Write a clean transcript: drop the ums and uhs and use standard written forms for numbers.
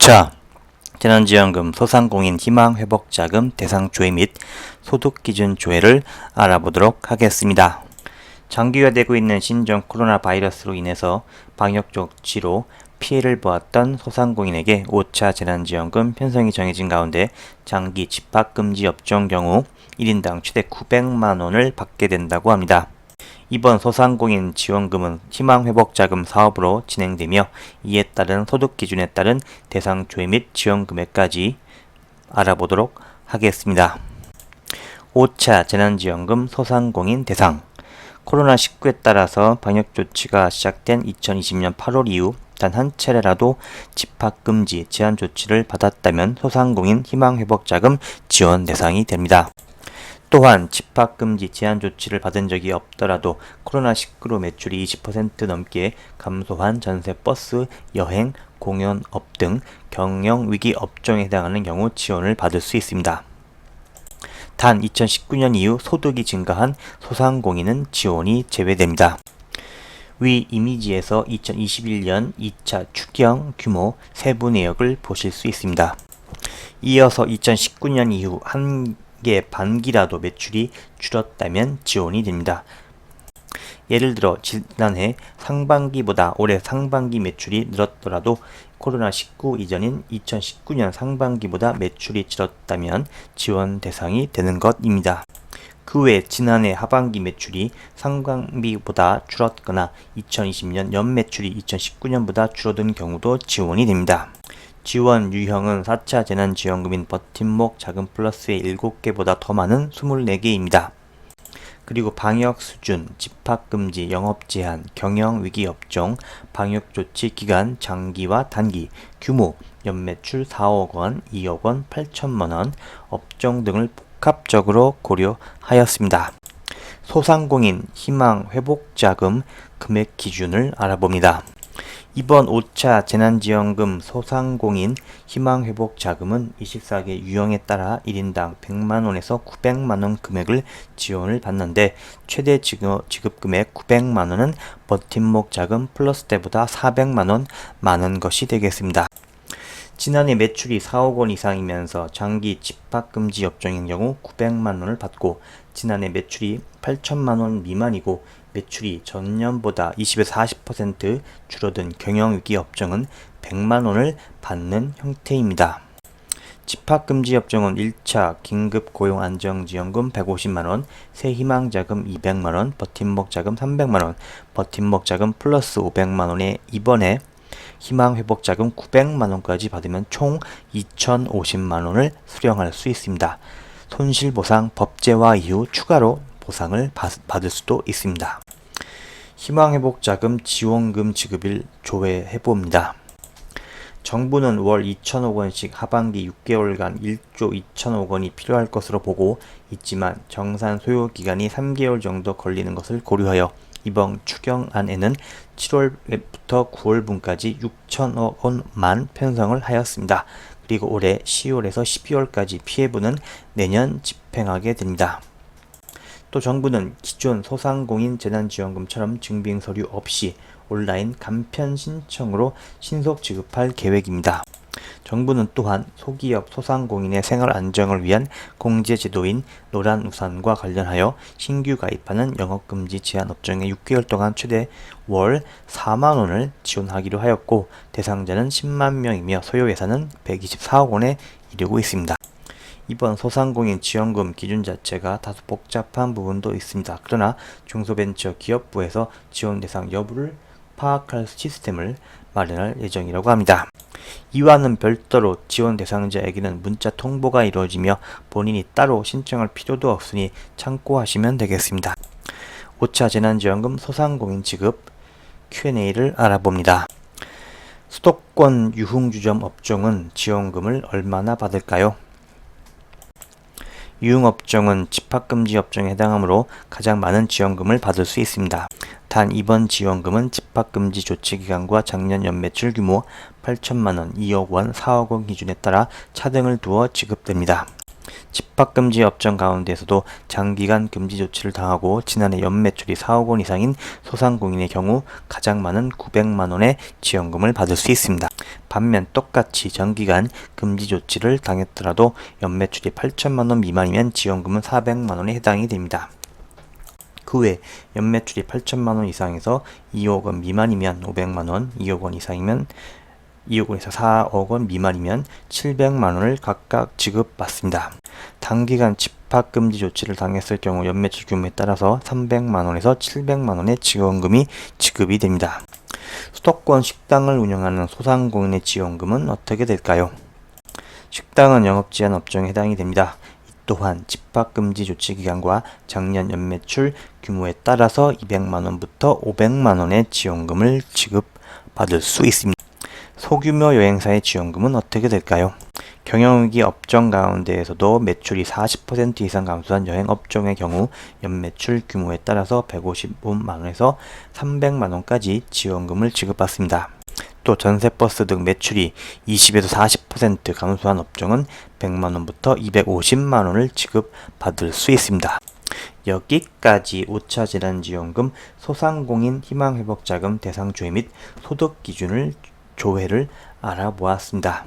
5차 재난지원금 소상공인 희망회복자금 대상 조회 및 소득기준 조회를 알아보도록 하겠습니다. 장기화되고 있는 신종 코로나 바이러스로 인해서 방역 조치로 피해를 보았던 소상공인에게 5차 재난지원금 편성이 정해진 가운데 장기 집합금지 업종 경우 1인당 최대 900만 원을 받게 된다고 합니다. 이번 소상공인 지원금은 희망회복자금 사업으로 진행되며 이에 따른 소득기준에 따른 대상 조회 및 지원 금액까지 알아보도록 하겠습니다. 5차 재난지원금 소상공인 대상 코로나19에 따라서 방역조치가 시작된 2020년 8월 이후 단 한 차례라도 집합금지 제한 조치를 받았다면 소상공인 희망회복자금 지원 대상이 됩니다. 또한 집합금지 제한 조치를 받은 적이 없더라도 코로나19로 매출이 20% 넘게 감소한 전세, 버스, 여행, 공연업 등 경영위기 업종에 해당하는 경우 지원을 받을 수 있습니다. 단 2019년 이후 소득이 증가한 소상공인은 지원이 제외됩니다. 위 이미지에서 2021년 2차 추경 규모 세부 내역을 보실 수 있습니다. 이어서 2019년 이후 한 개 반기라도 매출이 줄었다면 지원이 됩니다. 예를 들어 지난해 상반기보다 올해 상반기 매출이 늘었더라도 코로나19 이전인 2019년 상반기보다 매출이 줄었다면 지원 대상이 되는 것입니다. 그 외 지난해 하반기 매출이 상반기보다 줄었거나 2020년 연매출이 2019년보다 줄어든 경우도 지원이 됩니다. 지원 유형은 4차 재난지원금인 버팀목 자금 플러스의 7개보다 더 많은 24개입니다. 그리고 방역 수준, 집합금지, 영업제한, 경영위기 업종, 방역조치 기간, 장기와 단기, 규모, 연매출 4억 원, 2억 원, 8천만 원, 업종 등을 복합적으로 고려하였습니다. 소상공인 희망회복자금 금액 기준을 알아봅니다. 이번 5차 재난지원금 소상공인 희망회복자금은 24개 유형에 따라 1인당 100만원에서 900만원 금액을 지원을 받는데 최대 지급금액 900만원은 버팀목 자금 플러스 때보다 400만원 많은 것이 되겠습니다. 지난해 매출이 4억 원 이상이면서 장기 집합금지 업종인 경우 900만원을 받고 지난해 매출이 8천만 원 미만이고 매출이 전년보다 20에서 40% 줄어든 경영위기 업종은 100만 원을 받는 형태입니다. 집합금지 업종은 1차 긴급고용안정지원금 150만 원, 새희망자금 200만 원, 버팀목자금 300만 원, 버팀목자금 플러스 500만 원에 이번에 희망회복자금 900만 원까지 받으면 총 2,050만 원을 수령할 수 있습니다. 손실보상 법제화 이후 추가로 보상을 받을 수도 있습니다. 희망회복자금 지원금 지급일 조회해봅니다. 정부는 월 2천억 원씩 하반기 6개월간 1조 2천억 원이 필요할 것으로 보고 있지만 정산 소요 기간이 3개월 정도 걸리는 것을 고려하여 이번 추경안에는 7월부터 9월분까지 6천억 원만 편성을 하였습니다. 그리고 올해 10월에서 12월까지 피해분은 내년 집행하게 됩니다. 또 정부는 기존 소상공인 재난지원금처럼 증빙서류 없이 온라인 간편 신청으로 신속 지급할 계획입니다. 정부는 또한 소기업 소상공인의 생활 안정을 위한 공제제도인 노란우산과 관련하여 신규 가입하는 영업금지 제한 업종에 6개월 동안 최대 월 4만 원을 지원하기로 하였고 대상자는 10만 명이며 소요 예산은 124억 원에 이르고 있습니다. 이번 소상공인 지원금 기준 자체가 다소 복잡한 부분도 있습니다. 그러나 중소벤처기업부에서 지원 대상 여부를 파악할 시스템을 마련할 예정이라고 합니다. 이와는 별도로 지원 대상자에게는 문자 통보가 이루어지며 본인이 따로 신청할 필요도 없으니 참고하시면 되겠습니다. 5차 재난지원금 소상공인 지급 Q&A를 알아봅니다. 수도권 유흥주점 업종은 지원금을 얼마나 받을까요? 유흥업종은 집합금지 업종에 해당하므로 가장 많은 지원금을 받을 수 있습니다. 단 이번 지원금은 집합금지 조치기간과 작년 연매출 규모 8천만원, 2억 원, 4억 원 기준에 따라 차등을 두어 지급됩니다. 집합금지 업종 가운데에서도 장기간 금지 조치를 당하고 지난해 연매출이 4억 원 이상인 소상공인의 경우 가장 많은 900만 원의 지원금을 받을 수 있습니다. 반면 똑같이 장기간 금지 조치를 당했더라도 연매출이 8천만 원 미만이면 지원금은 400만 원에 해당이 됩니다. 그 외 연매출이 8천만 원 이상에서 2억 원 미만이면 500만 원, 2억 원 이상이면 2억 원에서 4억 원 미만이면 700만 원을 각각 지급받습니다. 단기간 집합금지 조치를 당했을 경우 연매출 규모에 따라서 300만 원에서 700만 원의 지원금이 지급이 됩니다. 수도권 식당을 운영하는 소상공인의 지원금은 어떻게 될까요? 식당은 영업제한 업종에 해당이 됩니다. 또한 집합금지 조치 기간과 작년 연매출 규모에 따라서 200만 원부터 500만 원의 지원금을 지급받을 수 있습니다. 소규모 여행사의 지원금은 어떻게 될까요? 경영위기 업종 가운데에서도 매출이 40% 이상 감소한 여행 업종의 경우 연매출 규모에 따라서 155만 원에서 300만 원까지 지원금을 지급받습니다. 또 전세버스 등 매출이 20에서 40% 감소한 업종은 100만 원부터 250만 원을 지급받을 수 있습니다. 여기까지 5차 재난지원금, 소상공인 희망회복자금 대상 조회 및 소득 기준을 조회를 알아보았습니다.